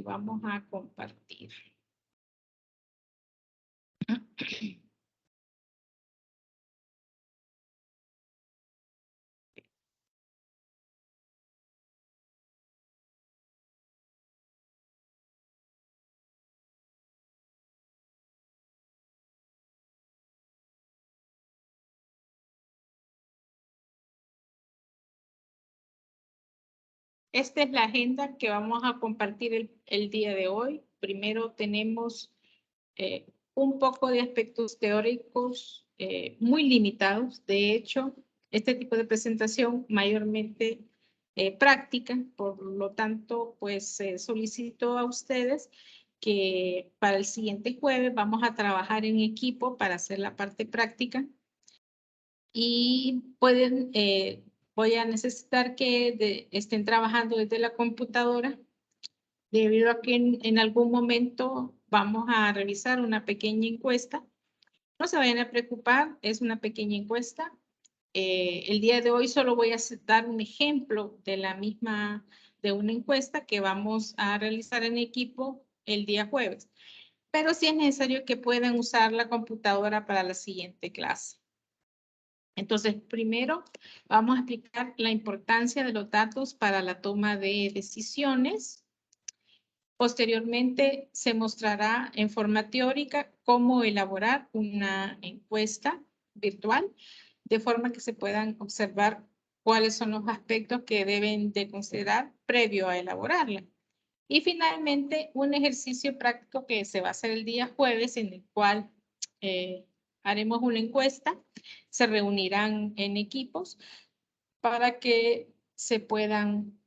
y vamos a compartir. Esta es la agenda que vamos a compartir el día de hoy. Primero tenemos un poco de aspectos teóricos muy limitados. De hecho, este tipo de presentación mayormente práctica, por lo tanto, pues solicito a ustedes que para el siguiente jueves vamos a trabajar en equipo para hacer la parte práctica y pueden, voy a necesitar que estén trabajando desde la computadora debido a que en algún momento vamos a revisar una pequeña encuesta. No se vayan a preocupar, es una pequeña encuesta. El día de hoy solo voy a dar un ejemplo de de una encuesta que vamos a realizar en equipo el día jueves. Pero sí es necesario que puedan usar la computadora para la siguiente clase. Entonces, primero vamos a explicar la importancia de los datos para la toma de decisiones. Posteriormente, se mostrará en forma teórica cómo elaborar una encuesta virtual, de forma que se puedan observar cuáles son los aspectos que deben de considerar previo a elaborarla. Y finalmente, un ejercicio práctico que se va a hacer el día jueves, en el cual haremos una encuesta, se reunirán en equipos para que puedan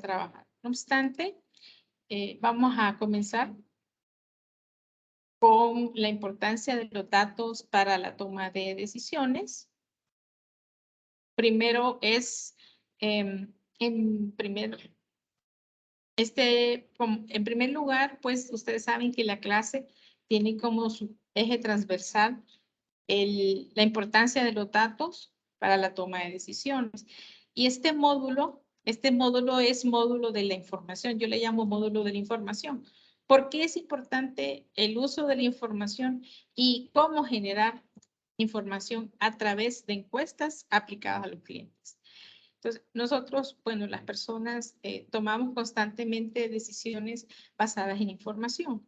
trabajar. No obstante, vamos a comenzar con la importancia de los datos para la toma de decisiones. Primero es, en primer lugar, pues ustedes saben que la clase tiene como su eje transversal la importancia de los datos para la toma de decisiones. Y este módulo es módulo de la información. Yo le llamo módulo de la información. ¿Por qué es importante el uso de la información y cómo generar información a través de encuestas aplicadas a los clientes? Entonces, nosotros, bueno, las personas tomamos constantemente decisiones basadas en información.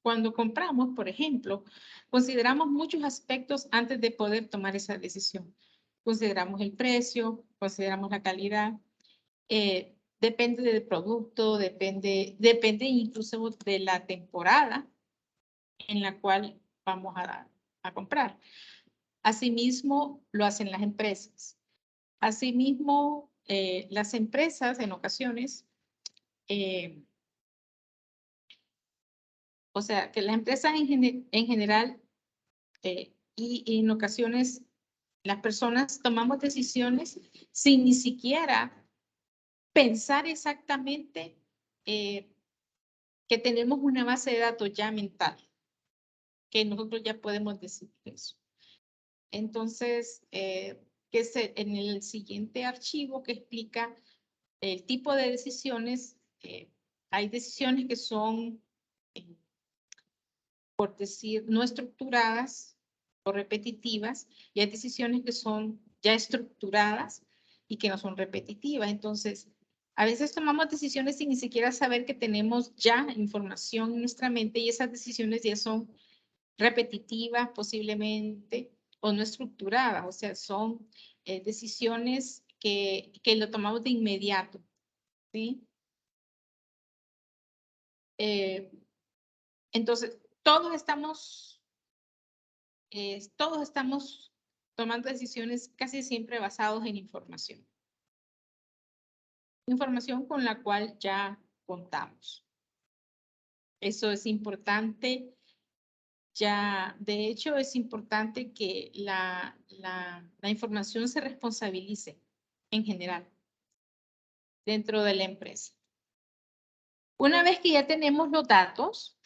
Cuando compramos, por ejemplo, consideramos muchos aspectos antes de poder tomar esa decisión. Consideramos el precio, consideramos la calidad, depende del producto, depende incluso de la temporada en la cual vamos a comprar. Asimismo, lo hacen las empresas. Asimismo, las empresas en ocasiones, o sea, que las empresas en general y en ocasiones las personas tomamos decisiones sin ni siquiera pensar exactamente que tenemos una base de datos ya mental, que nosotros ya podemos decir eso. Entonces, que en el siguiente archivo que explica el tipo de decisiones, hay decisiones que son, por decir, no estructuradas o repetitivas, y hay decisiones que son ya estructuradas y que no son repetitivas. Entonces, a veces tomamos decisiones sin ni siquiera saber que tenemos ya información en nuestra mente y esas decisiones ya son repetitivas posiblemente o no estructuradas, o sea, son decisiones que lo tomamos de inmediato, ¿sí? Entonces, todos estamos tomando decisiones casi siempre basados en información. Información con la cual ya contamos. Eso es importante. Ya, de hecho, es importante que la información se responsabilice en general dentro de la empresa. Una vez que ya tenemos los datos,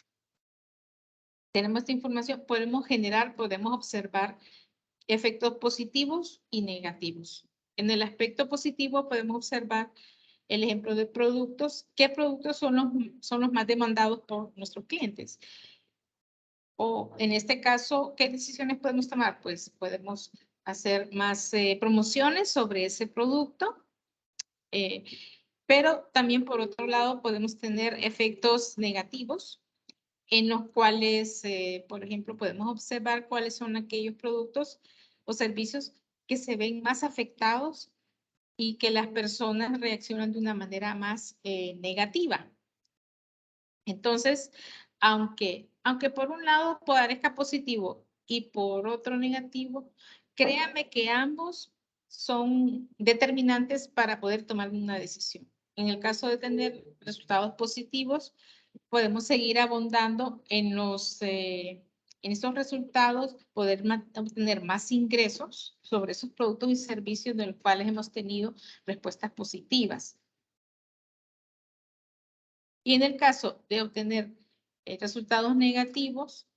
tenemos esta información, podemos observar efectos positivos y negativos. En el aspecto positivo podemos observar el ejemplo de productos. ¿Qué productos son los más demandados por nuestros clientes? O en este caso, ¿qué decisiones podemos tomar? Pues podemos hacer más promociones sobre ese producto, pero también por otro lado podemos tener efectos negativos en los cuales, por ejemplo, podemos observar cuáles son aquellos productos o servicios que se ven más afectados y que las personas reaccionan de una manera más negativa. Entonces, aunque por un lado parezca positivo y por otro negativo, créame que ambos son determinantes para poder tomar una decisión. En el caso de tener resultados positivos, podemos seguir abundando en estos resultados, poder obtener más ingresos sobre esos productos y servicios de los cuales hemos tenido respuestas positivas. Y en el caso de obtener resultados negativos,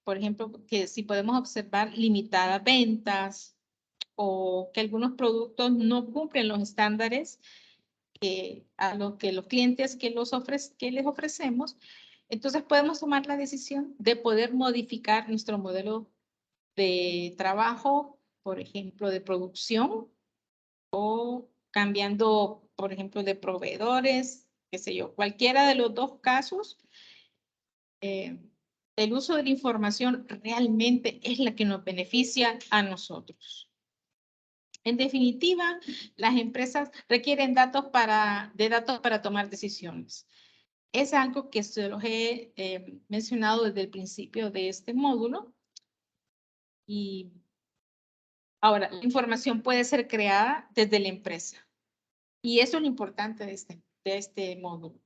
por ejemplo, que si podemos observar limitadas ventas o que algunos productos no cumplen los estándares a lo que los clientes que les ofrecemos, entonces podemos tomar la decisión de poder modificar nuestro modelo de trabajo, por ejemplo, de producción o cambiando, por ejemplo, de proveedores, qué sé yo, cualquiera de los dos casos. El uso de la información realmente es la que nos beneficia a nosotros. En definitiva, las empresas requieren datos para tomar decisiones. Es algo que se los he mencionado desde el principio de este módulo. Y ahora, la información puede ser creada desde la empresa. Y eso es lo importante de este módulo.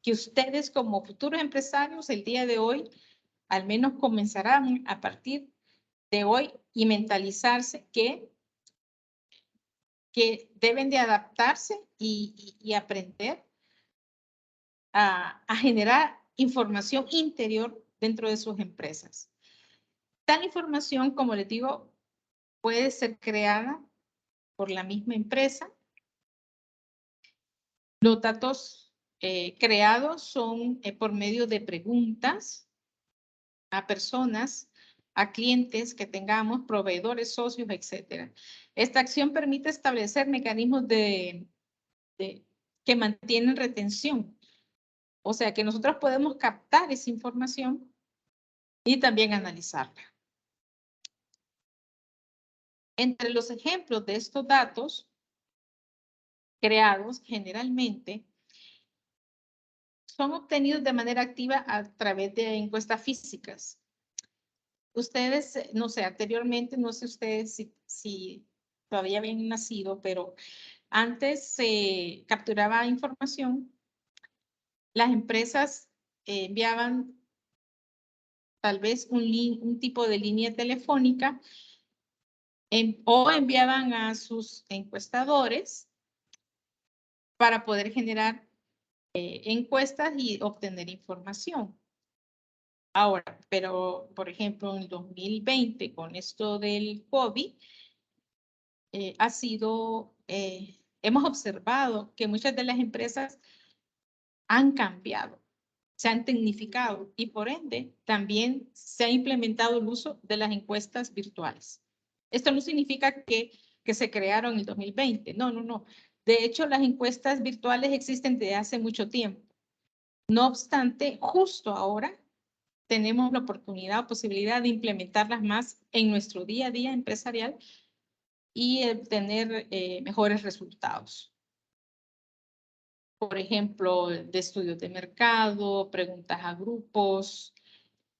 Que ustedes como futuros empresarios el día de hoy, al menos comenzarán a partir de hoy y mentalizarse que deben de adaptarse y aprender a generar información interior dentro de sus empresas. Tal información, como les digo, puede ser creada por la misma empresa. Los datos creados son por medio de preguntas a personas, a clientes que tengamos, proveedores, socios, etc. Esta acción permite establecer mecanismos que mantienen retención. O sea, que nosotros podemos captar esa información y también analizarla. Entre los ejemplos de estos datos creados generalmente son obtenidos de manera activa a través de encuestas físicas. Ustedes, no sé, anteriormente, no sé ustedes si todavía habían nacido, pero antes se capturaba información. Las empresas enviaban tal vez un tipo de línea telefónica o enviaban a sus encuestadores para poder generar encuestas y obtener información. Ahora, pero por ejemplo, en 2020, con esto del COVID, hemos observado que muchas de las empresas han cambiado, se han tecnificado y por ende también se ha implementado el uso de las encuestas virtuales. Esto no significa que se crearon en el 2020, no. De hecho, las encuestas virtuales existen desde hace mucho tiempo. No obstante, justo ahora tenemos la oportunidad o posibilidad de implementarlas más en nuestro día a día empresarial y obtener mejores resultados. Por ejemplo, de estudios de mercado, preguntas a grupos,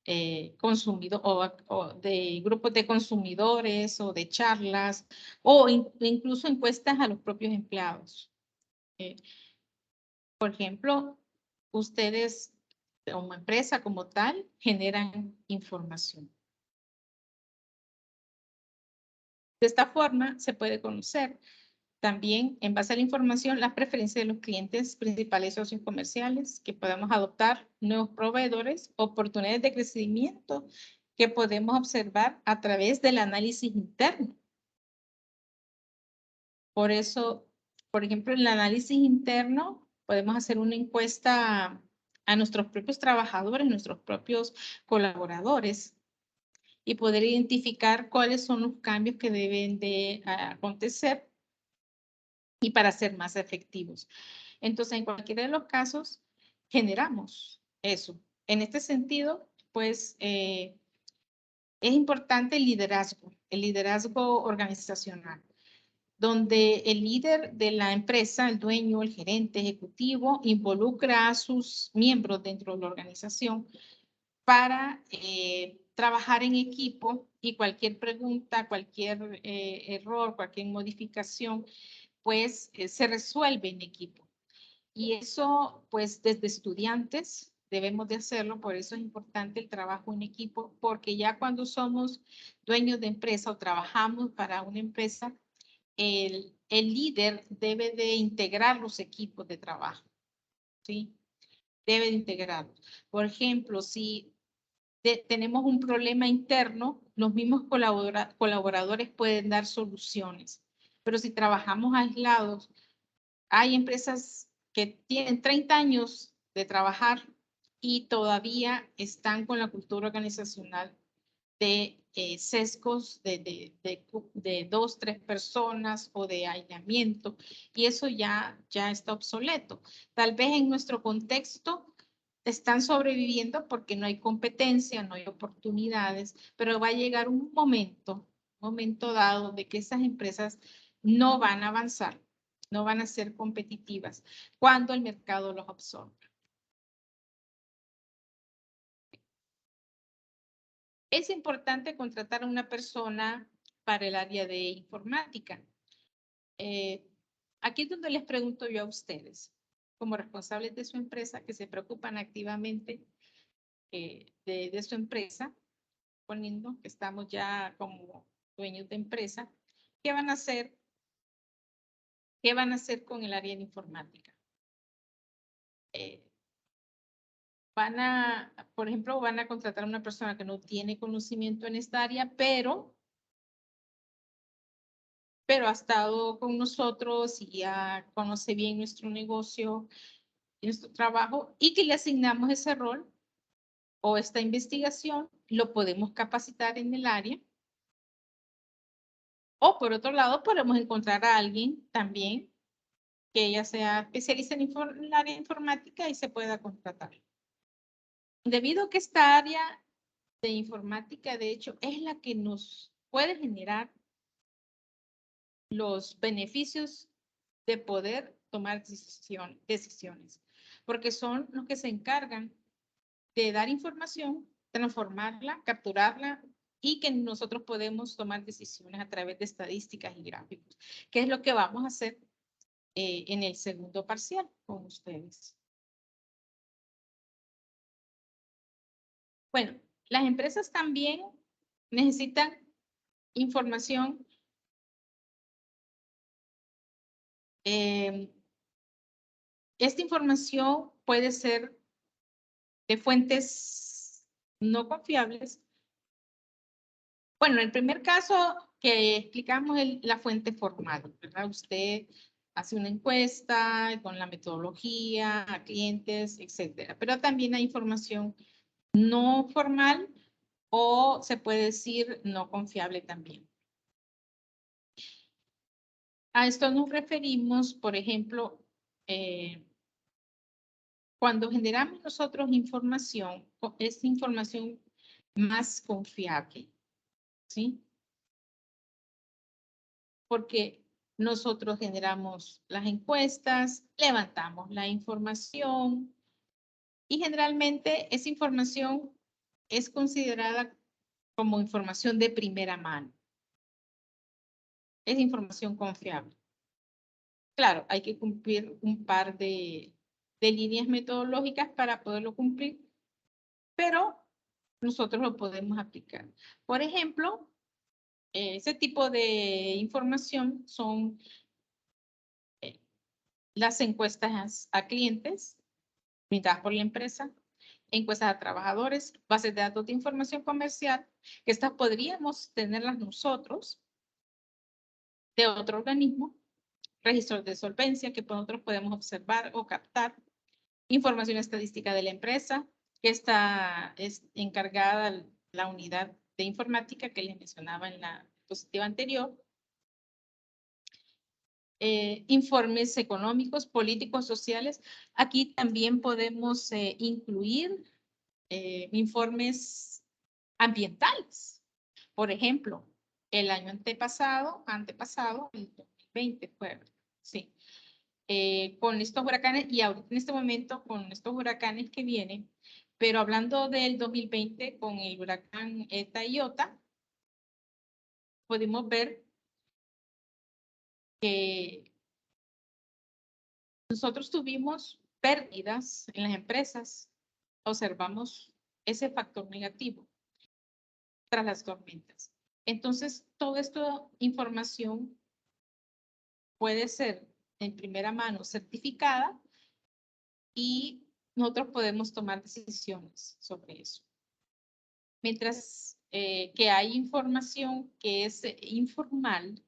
o de grupos de consumidores o de charlas, o incluso encuestas a los propios empleados. Por ejemplo, ustedes como empresa como tal generan información. De esta forma se puede conocer también, en base a la información, las preferencias de los clientes principales socios comerciales, que podamos adoptar nuevos proveedores, oportunidades de crecimiento que podemos observar a través del análisis interno. Por eso Por ejemplo, en el análisis interno podemos hacer una encuesta a nuestros propios trabajadores, nuestros propios colaboradores, y poder identificar cuáles son los cambios que deben de acontecer y para ser más efectivos. Entonces, en cualquiera de los casos, generamos eso. En este sentido, pues, es importante el liderazgo organizacional, donde el líder de la empresa, el dueño, el gerente ejecutivo, involucra a sus miembros dentro de la organización para trabajar en equipo, y cualquier pregunta, cualquier error, cualquier modificación, pues se resuelve en equipo. Y eso, pues desde estudiantes debemos de hacerlo, por eso es importante el trabajo en equipo, porque ya cuando somos dueños de empresa o trabajamos para una empresa, el líder debe de integrar los equipos de trabajo, ¿sí? Debe de integrarlos. Por ejemplo, si tenemos un problema interno, los mismos colaboradores pueden dar soluciones. Pero si trabajamos aislados, hay empresas que tienen 30 años de trabajar y todavía están con la cultura organizacional de sesgos de 2, 3 personas o de aislamiento, y eso ya está obsoleto. Tal vez en nuestro contexto están sobreviviendo porque no hay competencia, no hay oportunidades, pero va a llegar un momento dado de que esas empresas no van a avanzar, no van a ser competitivas cuando el mercado los absorba. Es importante contratar a una persona para el área de informática. Aquí es donde les pregunto yo a ustedes, como responsables de su empresa, que se preocupan activamente de su empresa, poniendo que estamos ya como dueños de empresa, ¿qué van a hacer? ¿Qué van a hacer con el área de informática? Por ejemplo, van a contratar a una persona que no tiene conocimiento en esta área, pero ha estado con nosotros y ya conoce bien nuestro negocio, nuestro trabajo, y que le asignamos ese rol o esta investigación, lo podemos capacitar en el área. O por otro lado, podemos encontrar a alguien también que ella sea especialista en el área informática y se pueda contratar. Debido a que esta área de informática, de hecho, es la que nos puede generar los beneficios de poder tomar decisiones, porque son los que se encargan de dar información, transformarla, capturarla, y que nosotros podemos tomar decisiones a través de estadísticas y gráficos, que es lo que vamos a hacer en el segundo parcial con ustedes. Bueno, las empresas también necesitan información esta información puede ser de fuentes no confiables. Bueno, en el primer caso que explicamos la fuente formal, ¿verdad? Usted hace una encuesta con la metodología a clientes, etcétera. Pero también hay información no formal, o se puede decir no confiable también. A esto nos referimos, por ejemplo, cuando generamos nosotros información, es información más confiable, ¿sí? Porque nosotros generamos las encuestas, levantamos la información, y generalmente esa información es considerada como información de primera mano. Es información confiable. Claro, hay que cumplir un par de líneas metodológicas para poderlo cumplir, pero nosotros lo podemos aplicar. Por ejemplo, ese tipo de información son las encuestas a clientes brindadas por la empresa, encuestas a trabajadores, bases de datos de información comercial, que estas podríamos tenerlas nosotros de otro organismo, registros de solvencia que nosotros podemos observar o captar, información estadística de la empresa, que está encargada la unidad de informática que les mencionaba en la diapositiva anterior, informes económicos, políticos, sociales. Aquí también podemos incluir informes ambientales. Por ejemplo, el año antepasado, el 2020 fue, sí, con estos huracanes y ahorita en este momento con estos huracanes que vienen, pero hablando del 2020 con el huracán Eta y Iota, pudimos ver que nosotros tuvimos pérdidas en las empresas, observamos ese factor negativo tras las tormentas. Entonces, toda esta información puede ser en primera mano certificada y nosotros podemos tomar decisiones sobre eso. Mientras que hay información que es informal,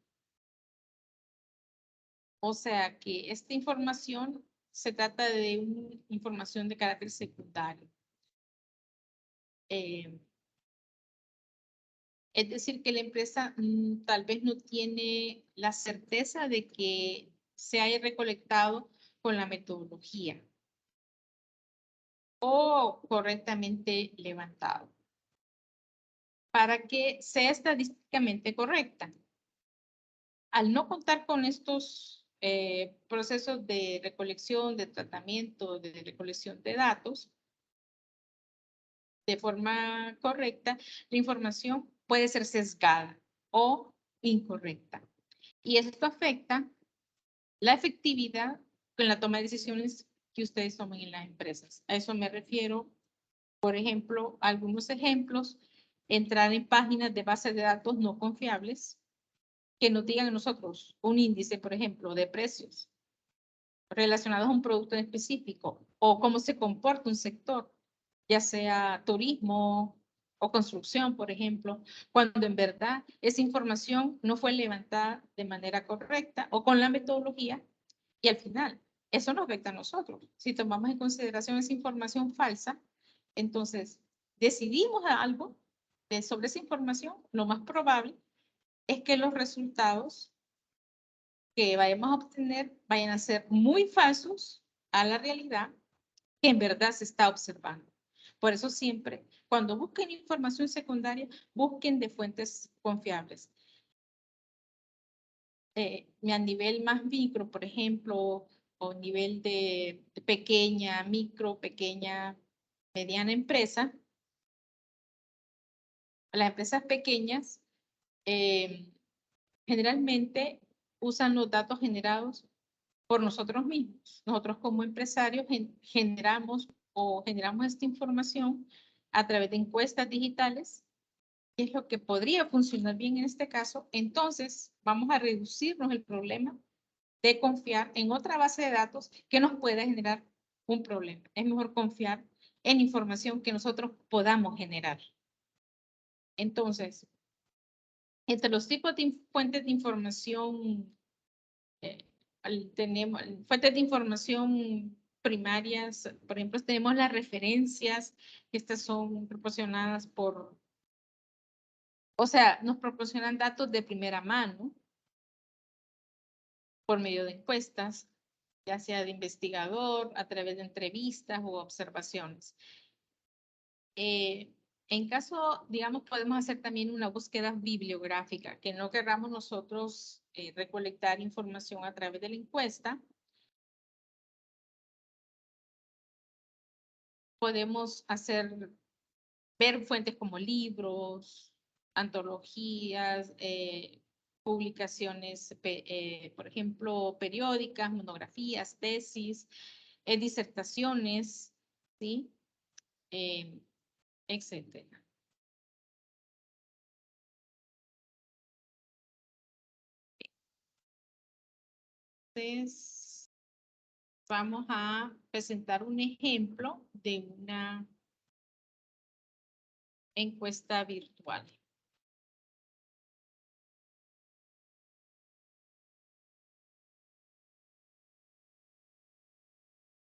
o sea que esta información se trata de una información de carácter secundario. Es decir, que la empresa tal vez no tiene la certeza de que se haya recolectado con la metodología o correctamente levantado para que sea estadísticamente correcta. Al no contar con estos procesos de recolección, de tratamiento, de recolección de datos de forma correcta, la información puede ser sesgada o incorrecta. Y esto afecta la efectividad con la toma de decisiones que ustedes tomen en las empresas. A eso me refiero, por ejemplo, algunos ejemplos, entrar en páginas de bases de datos no confiables que nos digan a nosotros un índice, por ejemplo, de precios relacionados a un producto en específico o cómo se comporta un sector, ya sea turismo o construcción, por ejemplo, cuando en verdad esa información no fue levantada de manera correcta o con la metodología y al final eso nos afecta a nosotros. Si tomamos en consideración esa información falsa, entonces decidimos algo sobre esa información, lo más probable es que los resultados que vayamos a obtener vayan a ser muy falsos a la realidad que en verdad se está observando. Por eso siempre, cuando busquen información secundaria, busquen de fuentes confiables. A nivel más micro, por ejemplo, o nivel de pequeña, micro, pequeña, mediana empresa, las empresas pequeñas generalmente usan los datos generados por nosotros mismos. Nosotros como empresarios generamos esta información a través de encuestas digitales, que es lo que podría funcionar bien en este caso. Entonces, vamos a reducirnos el problema de confiar en otra base de datos que nos pueda generar un problema. Es mejor confiar en información que nosotros podamos generar. Entonces, entre los tipos de fuentes de información tenemos fuentes de información primarias, por ejemplo, tenemos las referencias, estas son proporcionadas o sea, nos proporcionan datos de primera mano por medio de encuestas, ya sea de investigador, a través de entrevistas o observaciones. En caso, digamos, podemos hacer también una búsqueda bibliográfica, que no queramos nosotros recolectar información a través de la encuesta. Podemos ver fuentes como libros, antologías, publicaciones, por ejemplo, periódicas, monografías, tesis, disertaciones, ¿sí? Etcétera. Entonces, vamos a presentar un ejemplo de una encuesta virtual.